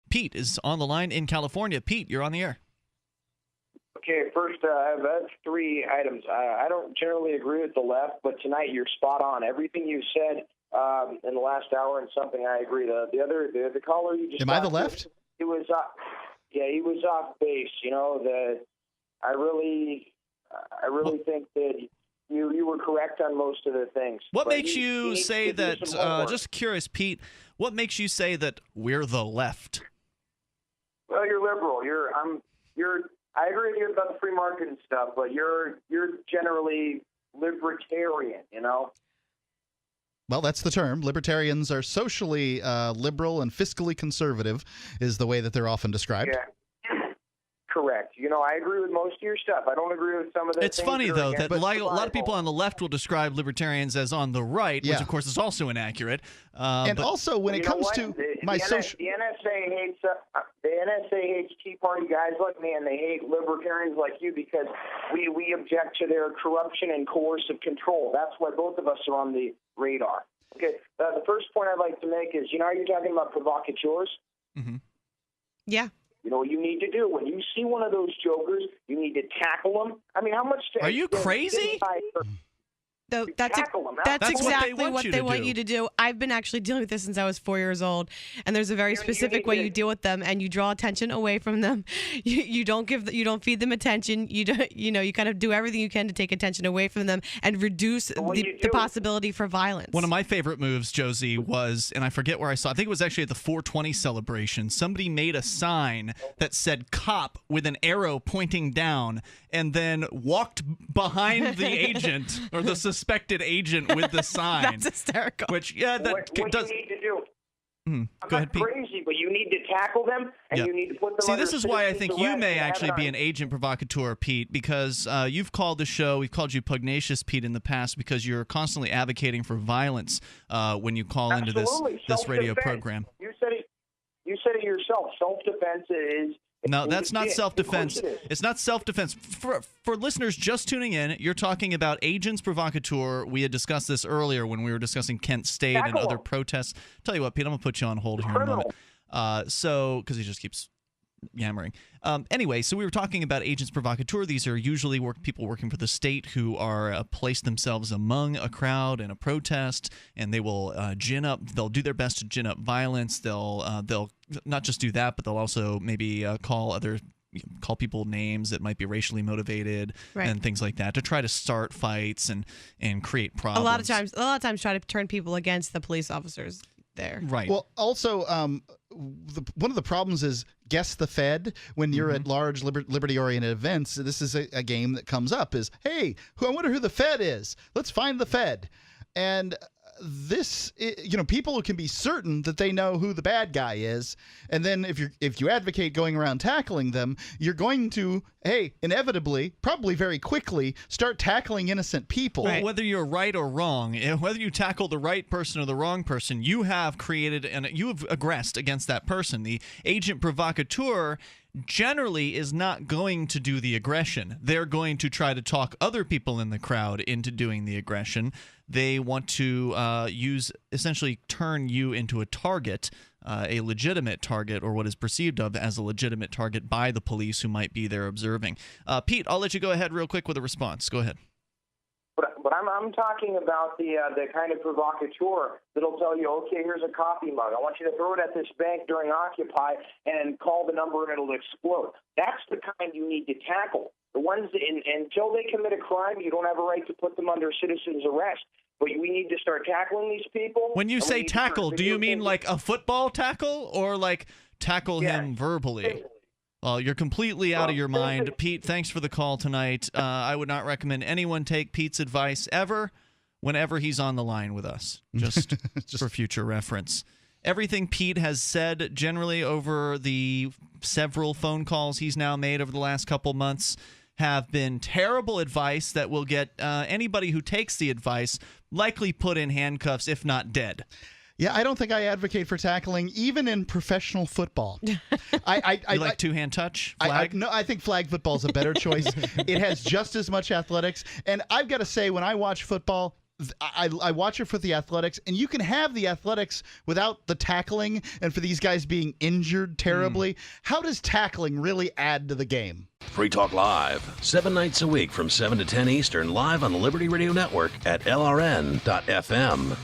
Pete is on the line in California. Pete, you're on the air. Okay, first, I have 3 items. I don't generally agree with the left, but tonight you're spot on. Everything you said in the last hour and something I agree. The caller you just Am I the left? He was he was off base. I really think that you were correct on most of the things. What but makes you say that? Just curious, Pete. What makes you say that we're the left? Well, you're liberal. I agree with you about the free market and stuff, but you're generally libertarian. Well, that's the term. Libertarians are socially liberal and fiscally conservative is the way that they're often described. Yeah. Correct. I agree with most of your stuff. I don't agree with some of the It's things funny, though, that a lot of people Bible. on the left will describe libertarians as on the right, which, Yeah. of course, is also inaccurate. And also, when it comes to my social... The NSA hates Tea Party guys like me, and they hate libertarians like you because we object to their corruption and coercive control. That's why both of us are on the radar. Okay, the first point I'd like to make is, are you talking about provocateurs? Mm-hmm. Yeah. You know what you need to do? When you see one of those jokers, you need to tackle them. I mean, how much... Are you crazy? That's exactly what they want you to do. I've been actually dealing with this since I was 4 years old, and there's a very specific way you deal with them, and you draw attention away from them. You don't feed them attention. You kind of do everything you can to take attention away from them and reduce the possibility for violence. One of my favorite moves, Josie, was, and I forget where I saw, I think it was actually at the 420 celebration, somebody made a sign that said cop with an arrow pointing down and then walked behind the agent or the suspected agent with the sign. That's hysterical. What you need to do. I'm Go ahead, not Pete. crazy, but you need to tackle them, and you need to put them See, under this is why I think you citizen's may arrest actually and be have an agent provocateur, Pete, because you've called the show, we've called you Pugnacious Pete in the past because you're constantly advocating for violence when you call into this radio program. You said it yourself. Self-defense is... No, that's not self-defense. It's not self-defense. For listeners just tuning in, you're talking about agents provocateur. We had discussed this earlier when we were discussing Kent State and other protests. Tell you what, Pete, I'm going to put you on hold here in a moment. Because he just keeps yammering. Anyway, so we were talking about agents provocateur. These are usually people working for the state who are place themselves among a crowd in a protest, and they will they'll do their best to gin up violence. They'll not just do that, but they'll also maybe call people names that might be racially motivated and things like that to try to start fights and create problems. A lot of times try to turn people against the police officers there. Right. Well, also, one of the problems is guess the Fed. When you're at large liberty-oriented events, this is a game that comes up is, hey, I wonder who the Fed is. Let's find the Fed. And this, people can be certain that they know who the bad guy is, and then if you advocate going around tackling them, you're going to, inevitably, probably very quickly, start tackling innocent people. Well, whether you're right or wrong, whether you tackle the right person or the wrong person, you have created and you have aggressed against that person. The agent provocateur generally is not going to do the aggression. They're going to try to talk other people in the crowd into doing the aggression. They want to essentially turn you into a target, a legitimate target, or what is perceived of as a legitimate target by the police who might be there observing. Pete, I'll let you go ahead real quick with a response. Go ahead. But I'm talking about the kind of provocateur that'll tell you, okay, here's a coffee mug. I want you to throw it at this bank during Occupy and call the number and it'll explode. That's the kind you need to tackle. The ones until they commit a crime, you don't have a right to put them under citizen's arrest. But we need to start tackling these people. When you say tackle, do you mean like a football tackle or like tackle him verbally? Well, you're completely out of your mind. Pete, thanks for the call tonight. I would not recommend anyone take Pete's advice ever, whenever he's on the line with us, just for future reference. Everything Pete has said generally over the several phone calls he's now made over the last couple months have been terrible advice that will get anybody who takes the advice likely put in handcuffs, if not dead. Yeah, I don't think I advocate for tackling, even in professional football. You like two-hand touch? Flag? I think flag football is a better choice. It has just as much athletics. And I've got to say, when I watch football, I watch it for the athletics, and you can have the athletics without the tackling and for these guys being injured terribly. How does tackling really add to the game? Free Talk Live, 7 nights a week from 7 to 10 Eastern, live on the Liberty Radio Network at LRN.FM.